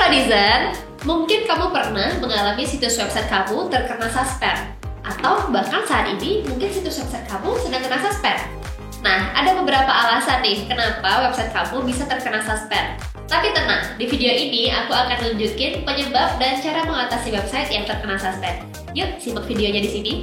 Claudizen, mungkin kamu pernah mengalami situs website kamu terkena suspend. Atau bahkan saat ini mungkin situs website kamu sedang kena suspend. Nah, ada beberapa alasan nih kenapa website kamu bisa terkena suspend. Tapi tenang, di video ini aku akan nunjukin penyebab dan cara mengatasi website yang terkena suspend. Yuk, simak videonya di sini.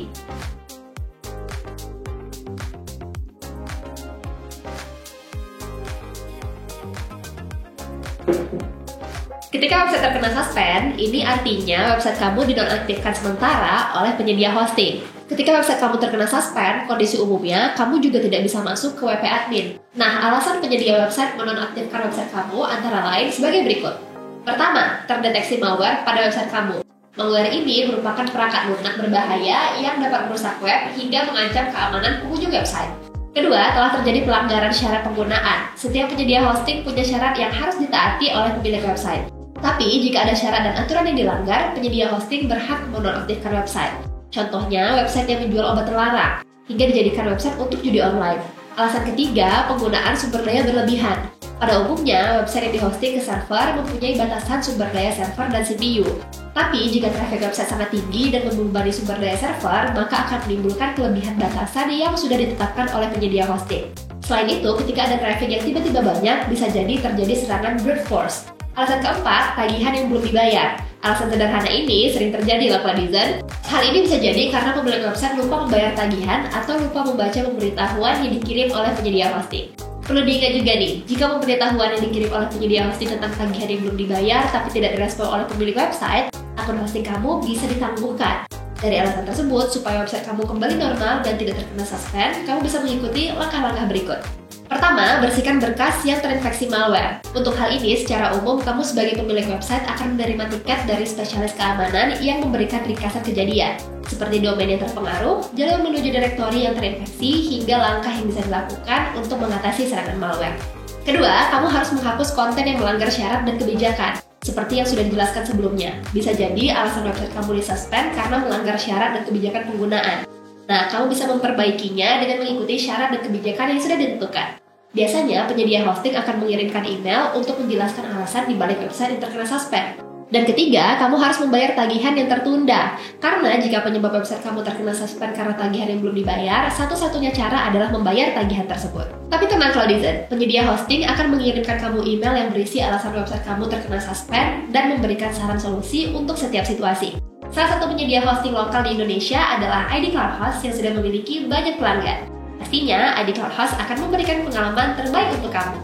Ketika website terkena suspend, ini artinya website kamu dinonaktifkan sementara oleh penyedia hosting. Ketika website kamu terkena suspend, kondisi umumnya kamu juga tidak bisa masuk ke WP admin. Nah, alasan penyedia website menonaktifkan website kamu antara lain sebagai berikut. Pertama, terdeteksi malware pada website kamu. Malware ini merupakan perangkat lunak berbahaya yang dapat merusak web hingga mengancam keamanan pengunjung website. Kedua, telah terjadi pelanggaran syarat penggunaan. Setiap penyedia hosting punya syarat yang harus ditaati oleh pemilik website. Tapi, jika ada syarat dan aturan yang dilanggar, penyedia hosting berhak menonaktifkan website. Contohnya, website yang menjual obat terlarang, hingga dijadikan website untuk judi online. Alasan ketiga, penggunaan sumber daya berlebihan. Pada umumnya, website yang dihosting ke server mempunyai batasan sumber daya server dan CPU. Tapi, jika traffic website sangat tinggi dan membebani sumber daya server, maka akan menimbulkan kelebihan batasan yang sudah ditetapkan oleh penyedia hosting. Selain itu, ketika ada traffic yang tiba-tiba banyak, bisa jadi terjadi serangan brute force. Alasan keempat, tagihan yang belum dibayar. Alasan sederhana ini sering terjadi loh Claudizen. Hal ini bisa jadi karena pemilik website lupa membayar tagihan atau lupa membaca pemberitahuan yang dikirim oleh penyedia hosting. Perlu diingat juga nih, jika pemberitahuan yang dikirim oleh penyedia hosting tentang tagihan yang belum dibayar tapi tidak direspon oleh pemilik website, akun hosting kamu bisa ditangguhkan. Dari alasan tersebut, supaya website kamu kembali normal dan tidak terkena suspend, kamu bisa mengikuti langkah-langkah berikut. Pertama, bersihkan berkas yang terinfeksi malware. Untuk hal ini, secara umum, kamu sebagai pemilik website akan menerima tiket dari spesialis keamanan yang memberikan ringkasan kejadian, seperti domain yang terpengaruh, jalur menuju direktori yang terinfeksi, hingga langkah yang bisa dilakukan untuk mengatasi serangan malware. Kedua, kamu harus menghapus konten yang melanggar syarat dan kebijakan, seperti yang sudah dijelaskan sebelumnya. Bisa jadi alasan website kamu disuspend karena melanggar syarat dan kebijakan penggunaan. Nah, kamu bisa memperbaikinya dengan mengikuti syarat dan kebijakan yang sudah ditentukan. Biasanya, penyedia hosting akan mengirimkan email untuk menjelaskan alasan di balik website yang terkena suspend. Dan ketiga, kamu harus membayar tagihan yang tertunda. Karena jika penyebab website kamu terkena suspend karena tagihan yang belum dibayar, satu-satunya cara adalah membayar tagihan tersebut. Tapi tenang Claudizen, penyedia hosting akan mengirimkan kamu email yang berisi alasan website kamu terkena suspend dan memberikan saran solusi untuk setiap situasi. Salah satu penyedia hosting lokal di Indonesia adalah ID Cloud Host yang sudah memiliki banyak pelanggan. Pastinya, ID Cloud Host akan memberikan pengalaman terbaik untuk kamu.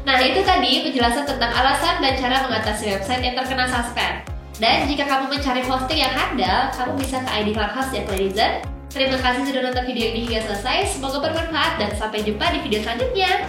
Nah, itu tadi penjelasan tentang alasan dan cara mengatasi website yang terkena suspend. Dan jika kamu mencari hosting yang handal, kamu bisa ke ID Cloud Host ya Claudizen. Terima kasih sudah nonton video ini hingga selesai, semoga bermanfaat dan sampai jumpa di video selanjutnya.